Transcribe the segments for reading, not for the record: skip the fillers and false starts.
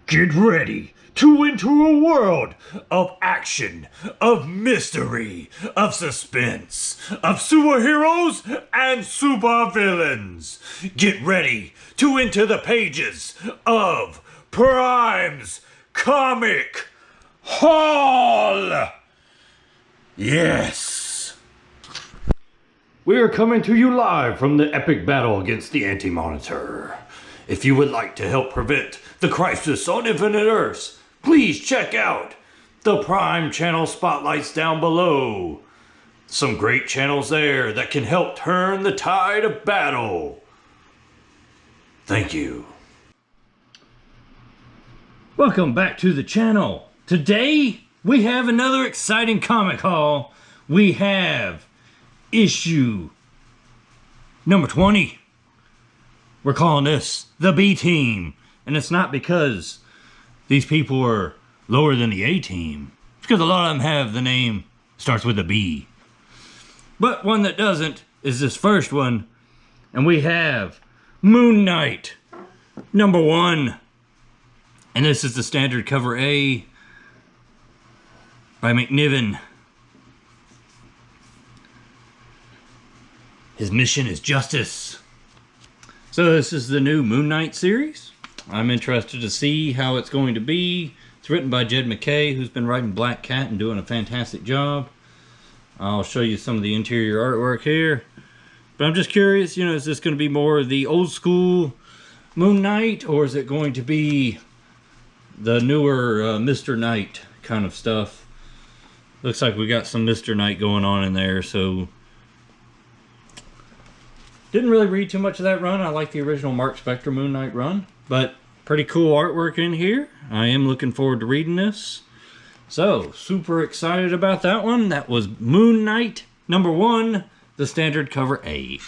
Get ready to enter a world of action, of mystery, of suspense, of superheroes and supervillains. Get ready to enter the pages of Prime's Comic Hall. Yes. We are coming to you live from the epic battle against the Anti-Monitor. If you would like to help prevent the crisis on Infinite Earths, please check out the Prime channel spotlights down below. Some great channels there that can help turn the tide of battle. Thank you. Welcome back to the channel. Today we have another exciting comic haul. We have issue number 20. We're calling this the B Team. And it's not because these people are lower than the A Team. It's because a lot of them have the name starts with a B. But one that doesn't is this first one. And we have Moon Knight number 1. And this is the standard cover A by McNiven. His mission is justice. So this is the new Moon Knight series. I'm interested to see how it's going to be. It's written by Jed MacKay, who's been writing Black Cat and doing a fantastic job. I'll show you some of the interior artwork here. But I'm just curious, is this going to be more of the old school Moon Knight, or is it going to be the newer Mr. Knight kind of stuff? Looks like we got some Mr. Knight going on in there, so didn't really read too much of that run. I like the original Mark Spector Moon Knight run, but pretty cool artwork in here. I am looking forward to reading this. So, super excited about that one. That was Moon Knight number 1, the standard cover A.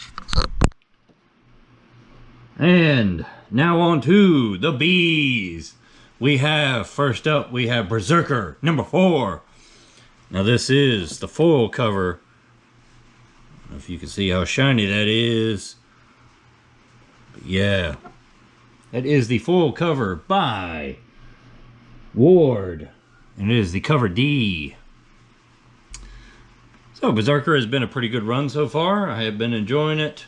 And now on to the B's. First up, we have Brzrkr number 4. Now this is the foil cover. I don't know if you can see how shiny that is. But yeah. That is the full cover by Ward. And it is the cover D. So Brzrkr has been a pretty good run so far. I have been enjoying it.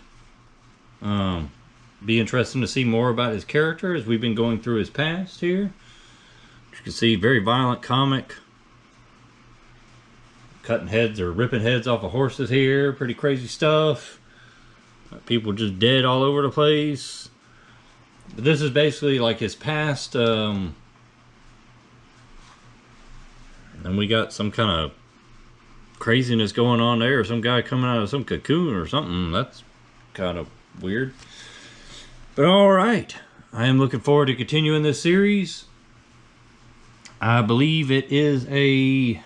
Be interesting to see more about his character as we've been going through his past here. You can see very violent comic. Cutting heads or ripping heads off of horses here. Pretty crazy stuff. People just dead all over the place. But this is basically like his past. And we got some kind of craziness going on there. Some guy coming out of some cocoon or something. That's kind of weird. But alright. I am looking forward to continuing this series. I believe it is I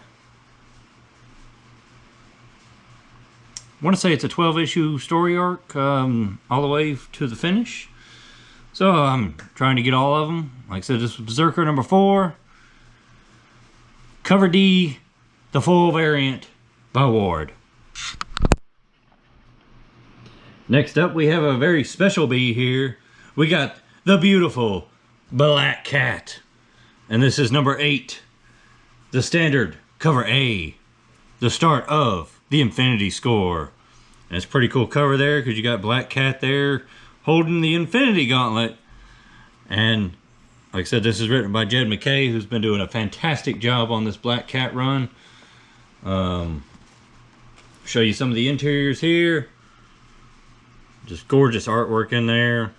want to say it's a 12-issue story arc all the way to the finish. So I'm trying to get all of them. Like I said, this was Brzrkr number 4. Cover D, the full variant by Ward. Next up, we have a very special B here. We got the beautiful Black Cat. And this is number 8. The standard cover A. The start of the Infinity Score. And it's a pretty cool cover there because you got Black Cat there holding the Infinity Gauntlet. And like I said, this is written by Jed MacKay, who's been doing a fantastic job on this Black Cat run. Show you some of the interiors here. Just gorgeous artwork in there.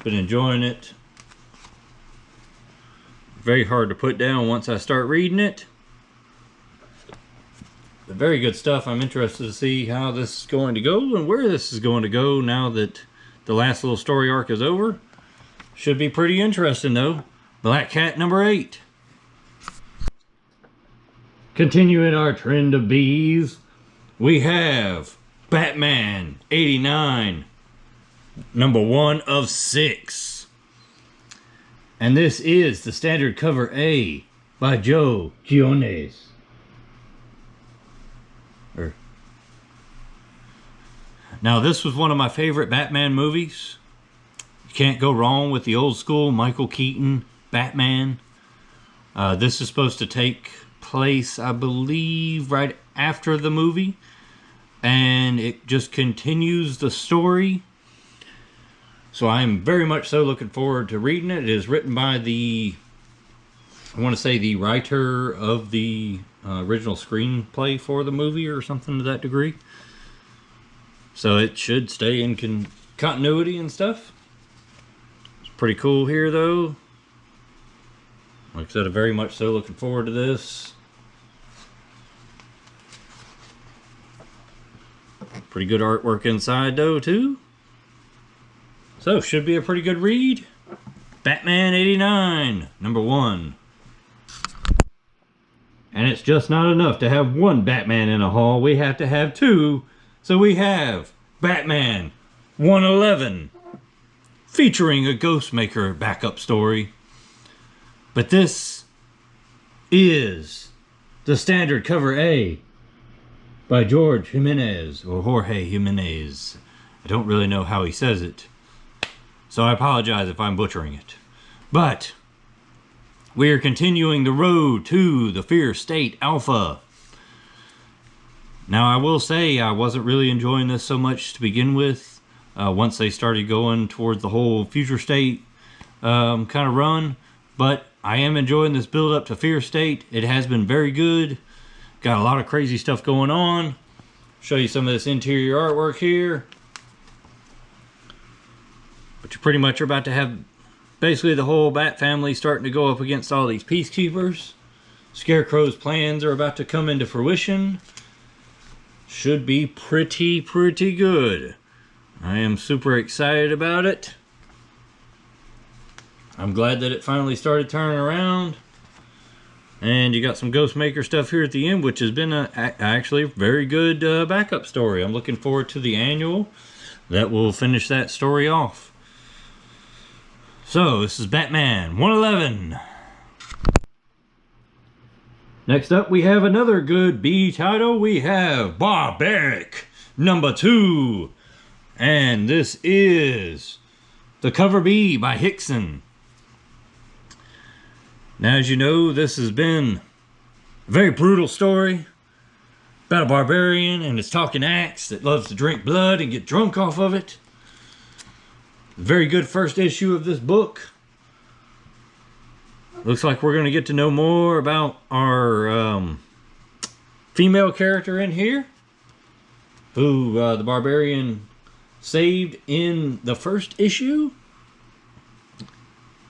Been enjoying it. Very hard to put down once I start reading it. But very good stuff. I'm interested to see how this is going to go and where this is going to go now that the last little story arc is over. Should be pretty interesting though. Black Cat number 8. Continuing our trend of B's, we have Batman 89, number 1 of 6. And this is the standard cover A by Joe Quinones. Now this was one of my favorite Batman movies. You can't go wrong with the old school Michael Keaton Batman. This is supposed to take place, I believe, right after the movie. And it just continues the story. So I'm very much so looking forward to reading it. It is written by I want to say the writer of the original screenplay for the movie or something to that degree. So it should stay in continuity and stuff. It's pretty cool here though. Like I said, I'm very much so looking forward to this. Pretty good artwork inside though too. So should be a pretty good read. Batman 89, number 1. And it's just not enough to have one Batman in a haul. We have to have 2. So we have Batman 111, featuring a Ghostmaker backup story. But this is the standard cover A by Jimenez, or Jorge Jimenez. I don't really know how he says it, so I apologize if I'm butchering it. But we are continuing the road to the Fear State Alpha. Now I will say I wasn't really enjoying this so much to begin with. Once they started going towards the whole Future State kind of run. But I am enjoying this build up to Fear State. It has been very good. Got a lot of crazy stuff going on. Show you some of this interior artwork here. But you pretty much are about to have basically the whole Bat family starting to go up against all these peacekeepers. Scarecrow's plans are about to come into fruition. Should be pretty good. I am super excited about it. I'm glad that it finally started turning around. And you got some Ghostmaker stuff here at the end, which has been actually a very good backup story. I'm looking forward to the annual that will finish that story off. So, this is Batman 111. Next up, we have another good B title. We have Barbaric, number 2. And this is the cover B by Hixson. Now, as you know, this has been a very brutal story about a barbarian and his talking axe that loves to drink blood and get drunk off of it. Very good first issue of this book. Looks like we're going to get to know more about our female character in here, who the barbarian saved in the first issue.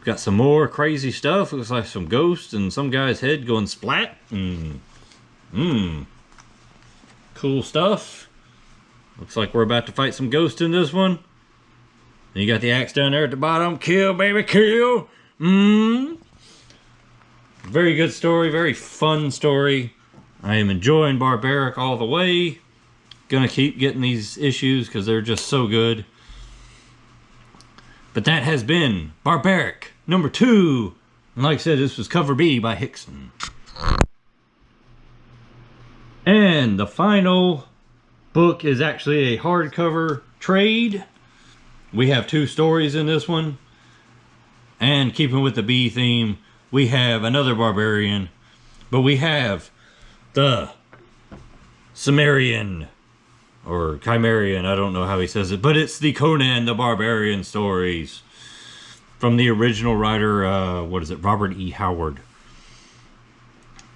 Got some more crazy stuff. Looks like some ghosts and some guy's head going splat. Cool stuff. Looks like we're about to fight some ghosts in this one. And you got the axe down there at the bottom. Kill, baby, kill. Very good story. Very fun story. I am enjoying Barbaric all the way. Gonna keep getting these issues because they're just so good. But that has been Barbaric number 2. And like I said, this was cover B by Hixson. And the final book is actually a hardcover trade. We have 2 stories in this one. And keeping with the B theme, we have another barbarian. But we have the Cimmerian, or Cimmerian, I don't know how he says it, but it's the Conan the Barbarian stories from the original writer, Robert E. Howard.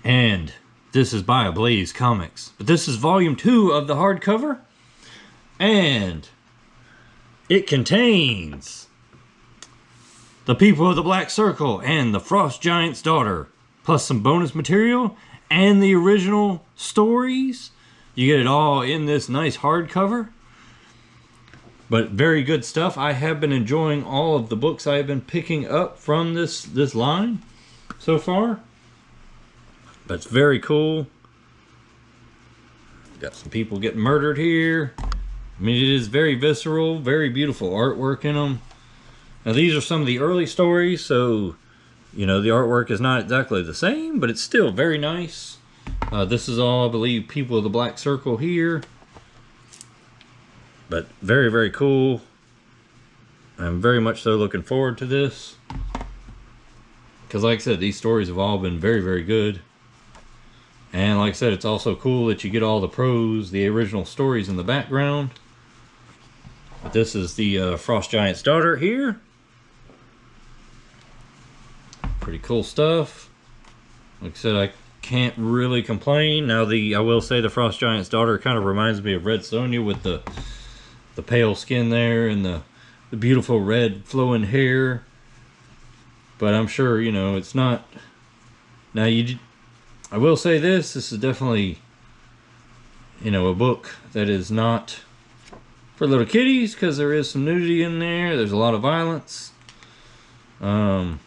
And this is by Blaze Comics. But this is volume 2 of the hardcover. And it contains the People of the Black Circle and the Frost Giant's Daughter, plus some bonus material and the original stories. You get it all in this nice hardcover. But very good stuff. I have been enjoying all of the books I have been picking up from this line so far. But it's very cool. Got some people getting murdered here. I mean, it is very visceral, very beautiful artwork in them. Now, these are some of the early stories, so, you know, the artwork is not exactly the same, but it's still very nice. This is all, I believe, People of the Black Circle here. But very, very cool. I'm very much so looking forward to this. Because like I said, these stories have all been very, very good. And like I said, it's also cool that you get all the prose, the original stories in the background. But this is the Frost Giant's daughter here. Pretty cool stuff. Like I said, I can't really complain. Now I will say the Frost Giant's daughter kind of reminds me of Red Sonja with the pale skin there and the beautiful red flowing hair. But I'm sure, you know, it's not... Now, I will say this is definitely, you know, a book that is not for little kiddies, because there is some nudity in there. There's a lot of violence. It's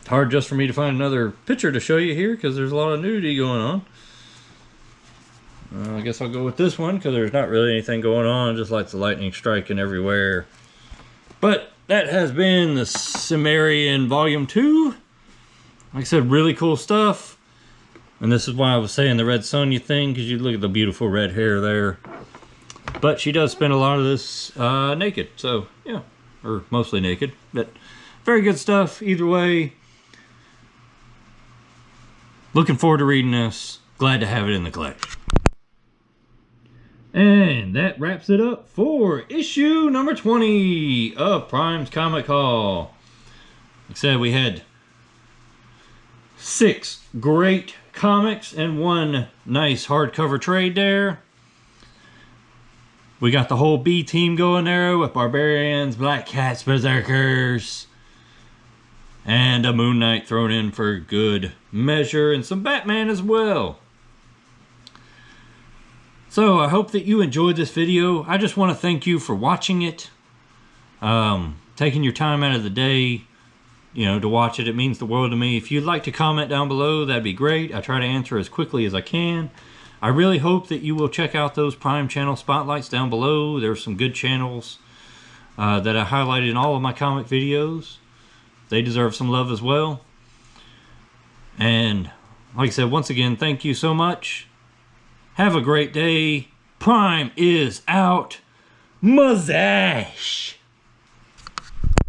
hard just for me to find another picture to show you here, because there's a lot of nudity going on. I guess I'll go with this one, because there's not really anything going on, just like the lightning striking everywhere. But that has been the Cimmerian Volume 2. Like I said, really cool stuff. And this is why I was saying the Red Sonja thing, because you look at the beautiful red hair there. But she does spend a lot of this naked, so yeah, or mostly naked. But very good stuff either way. Looking forward to reading this. Glad to have it in the collection. And that wraps it up for issue number 20 of Prime's Comic Haul. Like I said, we had 6 great comics and 1 nice hardcover trade there. We got the whole B team going there with Barbarians, Black Cats, Brzrkrs, and a Moon Knight thrown in for good measure, and some Batman as well. So I hope that you enjoyed this video. I just want to thank you for watching it. Taking your time out of the day, you know, to watch it. It means the world to me. If you'd like to comment down below, that'd be great. I try to answer as quickly as I can. I really hope that you will check out those Prime channel spotlights down below. There's some good channels that I highlighted in all of my comic videos. They deserve some love as well. And like I said, once again, thank you so much. Have a great day. Prime is out. Mustache.